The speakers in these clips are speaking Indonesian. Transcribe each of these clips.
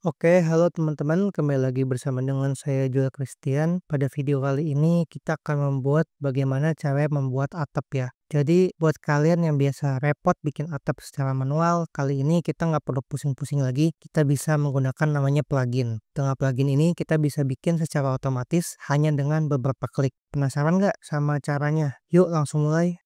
Oke, halo teman-teman, kembali lagi bersama dengan saya Joel Christian. Pada video kali ini kita akan membuat bagaimana cara membuat atap ya. Jadi buat kalian yang biasa repot bikin atap secara manual, kali ini kita nggak perlu pusing-pusing lagi. Kita bisa menggunakan namanya plugin. Dengan plugin ini kita bisa bikin secara otomatis hanya dengan beberapa klik. Penasaran nggak sama caranya? Yuk langsung mulai.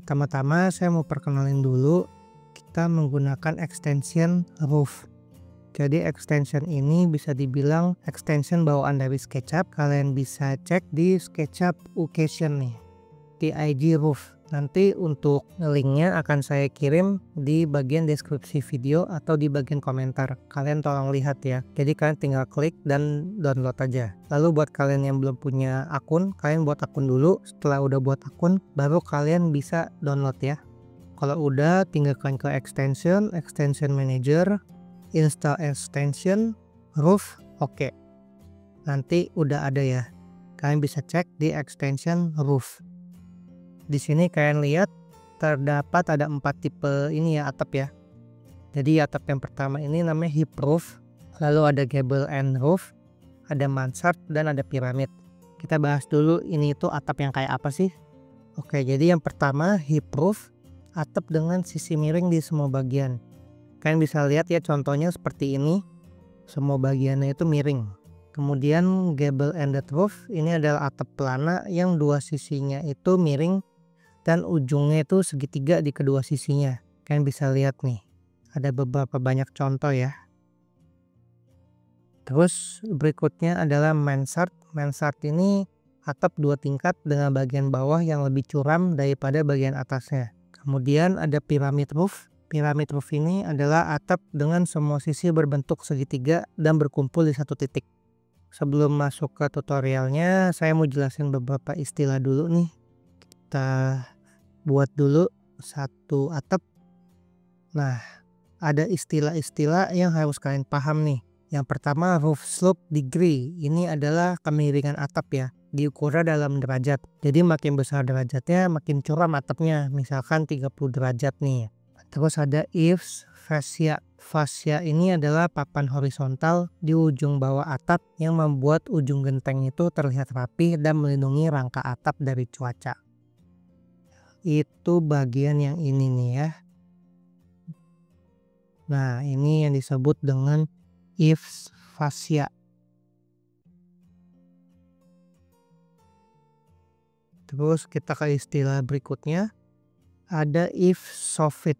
Pertama-tama saya mau perkenalin dulu, kita menggunakan extension roof. Jadi extension ini bisa dibilang extension bawaan dari SketchUp. Kalian bisa cek di SketchUp Occasion nih, di IG Roof. Nanti untuk linknya akan saya kirim di bagian deskripsi video atau di bagian komentar. Kalian tolong lihat ya. Jadi kalian tinggal klik dan download aja. Lalu buat kalian yang belum punya akun, kalian buat akun dulu. Setelah udah buat akun, baru kalian bisa download ya. Kalau udah, tinggal kalian ke extension manager, install extension roof, oke. Nanti udah ada ya. Kalian bisa cek di extension roof. Di sini kalian lihat terdapat ada 4 tipe ini ya atap ya. Jadi atap yang pertama ini namanya hip roof, lalu ada gable end roof, ada mansard dan ada piramid. Kita bahas dulu ini itu atap yang kayak apa sih? Oke, jadi yang pertama hip roof, atap dengan sisi miring di semua bagian. Kalian bisa lihat ya contohnya seperti ini, semua bagiannya itu miring. Kemudian gable ended roof, ini adalah atap pelana yang dua sisinya itu miring dan ujungnya itu segitiga di kedua sisinya. Kalian bisa lihat nih, ada beberapa banyak contoh ya. Terus berikutnya adalah mansard. Mansard ini atap 2 tingkat dengan bagian bawah yang lebih curam daripada bagian atasnya. Kemudian ada pyramid roof. Pyramid roof ini adalah atap dengan semua sisi berbentuk segitiga dan berkumpul di satu titik. Sebelum masuk ke tutorialnya, saya mau jelasin beberapa istilah dulu nih. Kita buat dulu satu atap. Nah, ada istilah-istilah yang harus kalian paham nih. Yang pertama roof slope degree, ini adalah kemiringan atap ya, diukur dalam derajat. Jadi makin besar derajatnya makin curam atapnya, misalkan 30 derajat nih. Terus ada eaves fascia. Fascia ini adalah papan horizontal di ujung bawah atap yang membuat ujung genteng itu terlihat rapi dan melindungi rangka atap dari cuaca. Itu bagian yang ini nih ya. Nah, ini yang disebut dengan eaves fascia. Terus kita ke istilah berikutnya, ada eaves soffit.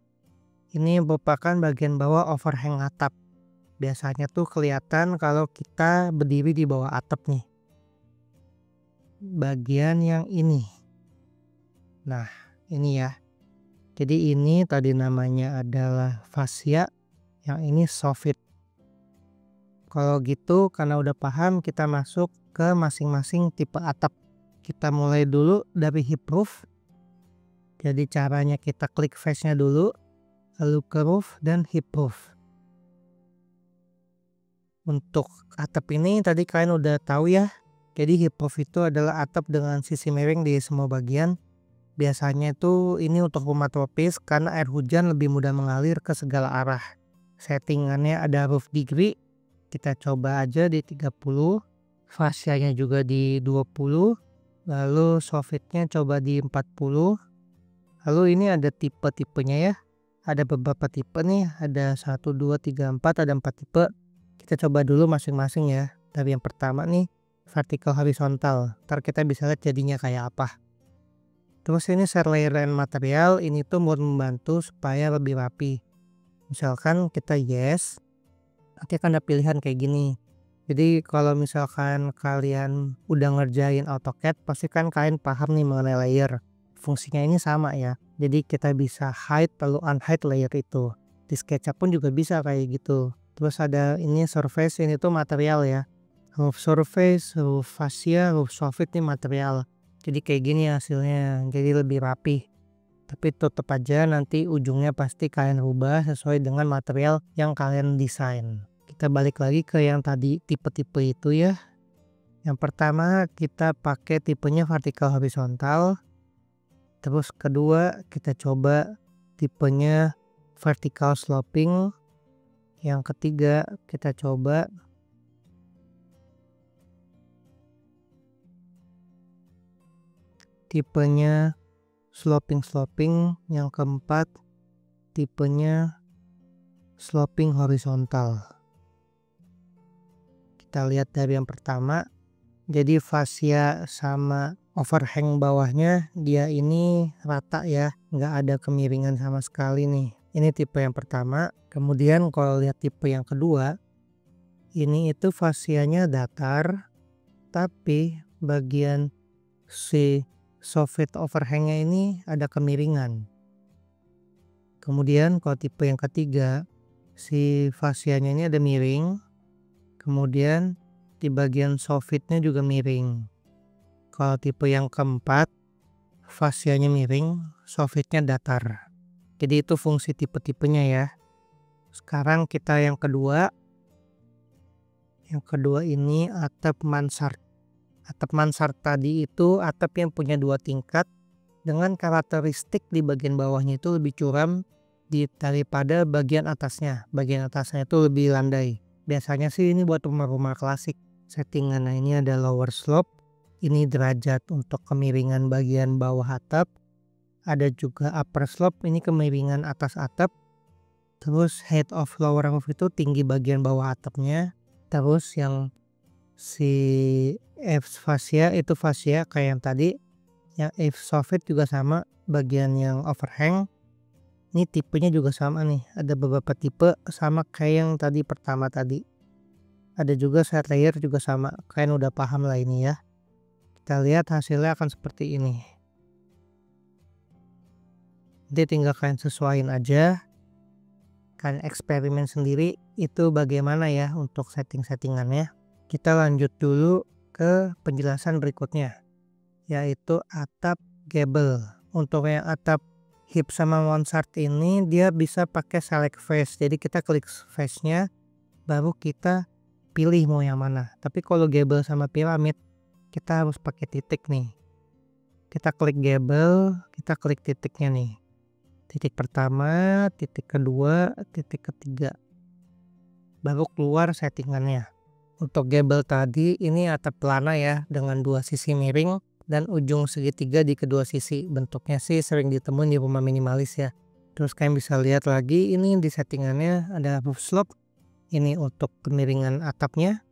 Ini merupakan bagian bawah overhang atap. Biasanya tuh kelihatan kalau kita berdiri di bawah atap nih. Bagian yang ini. Nah, ini ya. Jadi ini tadi namanya adalah fascia, yang ini soffit. Kalau gitu karena udah paham, kita masuk ke masing-masing tipe atap. Kita mulai dulu dari hip roof. Jadi caranya kita klik face-nya dulu, lalu ke roof dan hip roof. Untuk atap ini tadi kalian udah tahu ya. Jadi hip roof itu adalah atap dengan sisi miring di semua bagian. Biasanya itu ini untuk rumah tropis karena air hujan lebih mudah mengalir ke segala arah. Settingannya ada roof degree. Kita coba aja di 30. Fascianya juga di 20. Lalu soffitnya coba di 40. Lalu ini ada tipe-tipenya ya. Ada beberapa tipe nih. Ada 1, 2, 3, 4. Ada 4 tipe. Kita coba dulu masing-masing ya. Dari yang pertama nih, vertical horizontal. Ntar kita bisa lihat jadinya kayak apa. Terus ini share layer dan material, ini tuh mau membantu supaya lebih rapi. Misalkan kita yes, nanti akan ada pilihan kayak gini. Jadi kalau misalkan kalian udah ngerjain AutoCAD, pasti kan kalian paham nih mengenai layer. Fungsinya ini sama ya. Jadi kita bisa hide lalu unhide layer itu. Di SketchUp pun juga bisa kayak gitu. Terus ada ini surface, ini tuh material ya. Roof surface, roof fascia, roof soffit ini material. Jadi kayak gini hasilnya, jadi lebih rapi. Tapi tetap aja nanti ujungnya pasti kalian rubah sesuai dengan material yang kalian desain. Kita balik lagi ke yang tadi tipe-tipe itu ya. Yang pertama kita pakai tipenya vertical horizontal. Terus kedua kita coba tipenya vertical sloping. Yang ketiga kita coba tipenya sloping. Yang keempat tipenya sloping horizontal. Kita lihat dari yang pertama. Jadi fascia sama overhang bawahnya dia ini rata ya, nggak ada kemiringan sama sekali nih. Ini tipe yang pertama. Kemudian kalau lihat tipe yang kedua, ini itu fascianya datar, tapi bagian si soffit overhangnya ini ada kemiringan. Kemudian kalau tipe yang ketiga, si fascianya ini ada miring. Kemudian di bagian soffitnya juga miring. Kalau tipe yang keempat, fascianya miring, soffitnya datar. Jadi itu fungsi tipe-tipenya ya. Sekarang kita yang kedua. Yang kedua ini atap mansard. Atap mansard tadi itu atap yang punya 2 tingkat dengan karakteristik di bagian bawahnya itu lebih curam daripada bagian atasnya. Bagian atasnya itu lebih landai. Biasanya sih ini buat rumah-rumah klasik. Settingan ini ada lower slope. Ini derajat untuk kemiringan bagian bawah atap. Ada juga upper slope, ini kemiringan atas atap. Terus height of lower roof itu tinggi bagian bawah atapnya. Terus yang si fascia itu fascia kayak yang tadi. Yang soffit juga sama, bagian yang overhang. Ini tipenya juga sama nih, ada beberapa tipe sama kayak yang tadi pertama tadi. Ada juga set layer juga sama, kalian udah paham lah ini ya. Kita lihat hasilnya akan seperti ini. Nanti tinggal kalian sesuaiin aja. Kalian eksperimen sendiri itu bagaimana ya untuk settingannya. Kita lanjut dulu ke penjelasan berikutnya, yaitu atap gable. Untuk yang atap hip sama mansard ini dia bisa pakai select face. Jadi kita klik face-nya baru kita pilih mau yang mana. Tapi kalau gable sama piramid kita harus pakai titik nih. Kita klik gable, kita klik titiknya nih. Titik pertama, titik kedua, titik ketiga. Baru keluar settingannya. Untuk gable tadi ini atap pelana ya dengan 2 sisi miring dan ujung segitiga di kedua sisi. Bentuknya sih sering ditemuin di rumah minimalis ya. Terus kalian bisa lihat lagi ini di settingannya ada roof slope. Ini untuk kemiringan atapnya.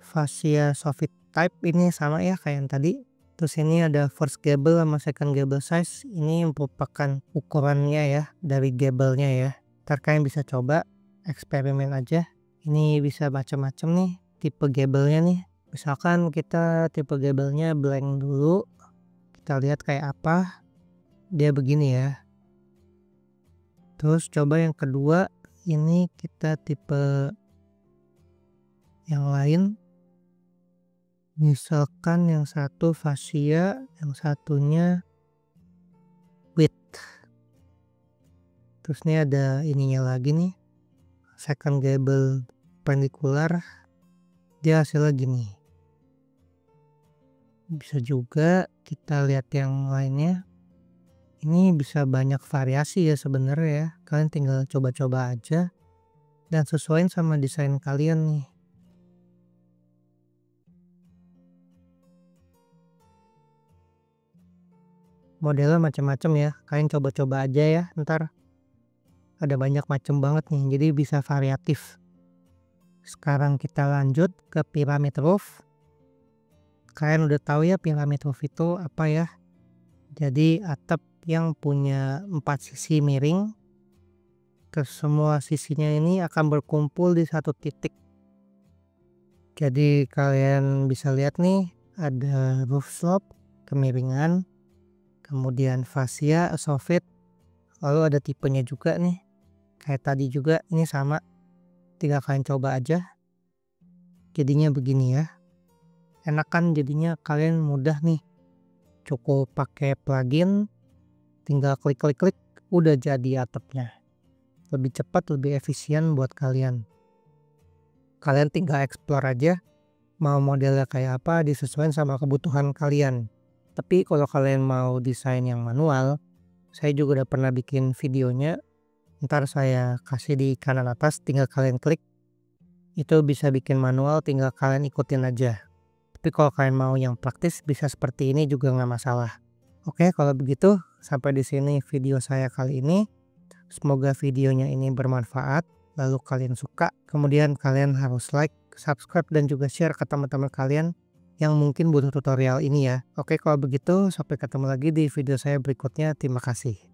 Fascia soffit type ini sama ya kayak yang tadi. Terus ini ada first gable sama second gable size. Ini merupakan ukurannya ya dari gable-nya ya. Ntar kalian bisa coba eksperimen aja. Ini bisa macam-macam nih tipe gable-nya nih. Misalkan kita tipe gable-nya blank dulu. Kita lihat kayak apa. Dia begini ya. Terus coba yang kedua. Ini kita tipe yang lain. Misalkan yang satu fascia, yang satunya width. Terus ini ada ininya lagi nih. Second gable perpendicular. Dia hasilnya gini. Bisa juga kita lihat yang lainnya. Ini bisa banyak variasi ya sebenarnya ya. Kalian tinggal coba-coba aja dan sesuaiin sama desain kalian nih. Modelnya macam-macam ya. Kalian coba-coba aja ya ntar. Ada banyak macam banget nih. Jadi bisa variatif. Sekarang kita lanjut ke pyramid roof. Kalian udah tahu ya pyramid roof itu apa ya. Jadi atap yang punya 4 sisi miring. Terus semua sisinya ini akan berkumpul di satu titik. Jadi kalian bisa lihat nih ada roof slope, kemiringan, kemudian fascia, soffit, lalu ada tipenya juga nih. Kayak tadi juga ini sama. Tinggal kalian coba aja. Jadinya begini ya. Enak kan jadinya, kalian mudah nih. Cukup pakai plugin, tinggal klik-klik-klik udah jadi atapnya. Lebih cepat, lebih efisien buat kalian. Kalian tinggal explore aja mau modelnya kayak apa, disesuaikan sama kebutuhan kalian. Tapi kalau kalian mau desain yang manual, saya juga udah pernah bikin videonya. Ntar saya kasih di kanan atas, tinggal kalian klik. Itu bisa bikin manual, tinggal kalian ikutin aja. Tapi kalau kalian mau yang praktis bisa seperti ini juga nggak masalah. Oke, kalau begitu sampai di sini video saya kali ini. Semoga videonya ini bermanfaat, lalu kalian suka. Kemudian kalian harus like, subscribe, dan juga share ke teman-teman kalian yang mungkin butuh tutorial ini ya. Oke, kalau begitu sampai ketemu lagi di video saya berikutnya. Terima kasih.